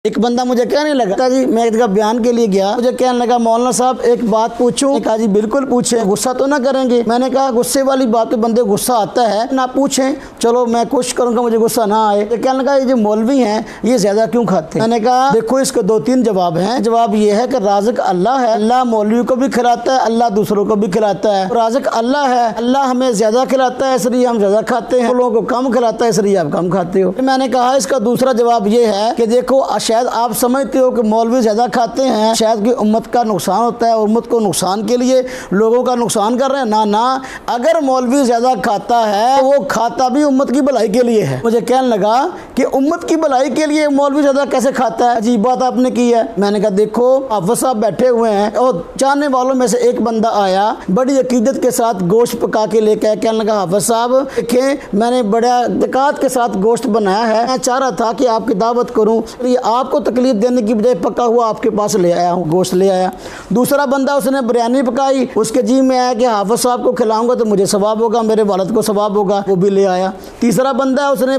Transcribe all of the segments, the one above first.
एक बंदा मुझे कहने लगा जी, मैं एक जगह बयान के लिए गया, मुझे कहने लगा मौलाना साहब एक बात पूछूं। कहा जी बिल्कुल पूछे, गुस्सा तो ना करेंगे। मैंने कहा गुस्से वाली बात पे बंदे गुस्सा आता है ना, पूछें। चलो मैं कोशिश करूंगा मुझे गुस्सा ना आए। तो कहने लगा ये जो मौलवी हैं ये ज्यादा क्यों खाते हैं। मैंने कहा देखो इसके दो तीन जवाब हैं। जवाब ये है कि राज़िक अल्लाह है, अल्लाह मौलवी को भी खिलाता है, अल्लाह दूसरों को भी खिलाता है। राज़िक अल्लाह है, अल्लाह हमें ज्यादा खिलाता है इसलिए हम ज्यादा खाते हैं, लोगों को कम खिलाता है इसलिए आप कम खाते हो। मैंने कहा इसका दूसरा जवाब ये है कि देखो शायद आप समझते हो कि मौलवी ज्यादा खाते हैं, शायद कि उम्मत का नुकसान होता है, उम्मत को नुकसान के लिए लोगों का नुकसान कर रहे हैं। ना ना, अगर मौलवी ज्यादा खाता है तो वो खाता भी उम्मत की भलाई के लिए है। मुझे कहने लगा कि उम्मत की भलाई के लिए मौलवी ज्यादा कैसे खाता है, अजीब बात आपने की है। मैंने कहा देखो हाफिज साहब बैठे हुए हैं और चाहने वालों में से एक बंदा आया, बड़ी अकीदत के साथ गोश्त पका के लेकर कहने लगा हाफिज साहब देखें मैंने बड़ा दिक्कत के साथ गोश्त बनाया है, मैं चाह रहा था कि आपकी दावत करूं, ये आपको तकलीफ देने की बजाय पका हुआ आपके पास ले आया हूँ, गोश्त ले आया। दूसरा बंदा उसने बिरयानी पकाई, उसके जी में आया कि हाफिज साहब को खिलाऊंगा तो मुझे सवाब होगा, मेरे वालिद को सवाब होगा, वो भी ले आया। तीसरा बंदा उसने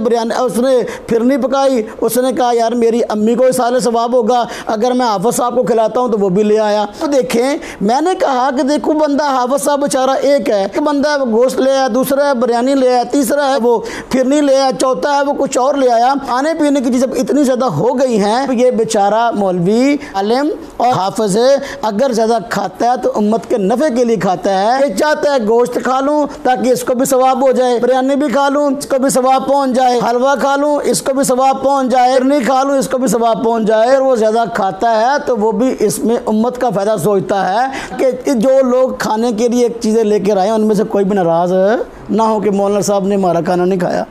फिरनी पकाई, उसने कहा यार मेरी अम्मी को साले सवाब होगा, अगर मैं हाफिज साहब को खिलाता हूँ तो वो भी ले आया। तो देखें मैंने कहा कि देखो बंदा हाफिज साहब बेचारा एक है, एक बंदा है गोश्त ले आया, दूसरा है बिरयानी ले आया, तीसरा है वो फिरनी ले आया, चौथा है वो कुछ और ले आया। खाने पीने की चीज़ें इतनी ज़्यादा हो गई हैं, तो ये बेचारा मौलवी आलिम और हाफिज अगर ज़्यादा खाता है तो उम्मत के नफ़े के लिए खाता है। ये चाहता है गोश्त खा लूँ ताकि इसको भी सवाब हो जाए, बिरयानी भी खा लूँ इसको भी सवाब पहुँच जाए, हलवा खा लूँ इसको भी सवाब पहुँच जाए, फिरनी खा लूँ इसको भी सवाब पहुँच जाए। और वो ज़्यादा खाता है तो वो भी इसमें उम्मत का फ़ायदा सोचता है कि जो लोग खाने के लिए चीज़ें लेकर आए उनमें से कोई भी नाराज़ ना हो कि मौलाना साहब ने हमारा खाना नहीं खाया।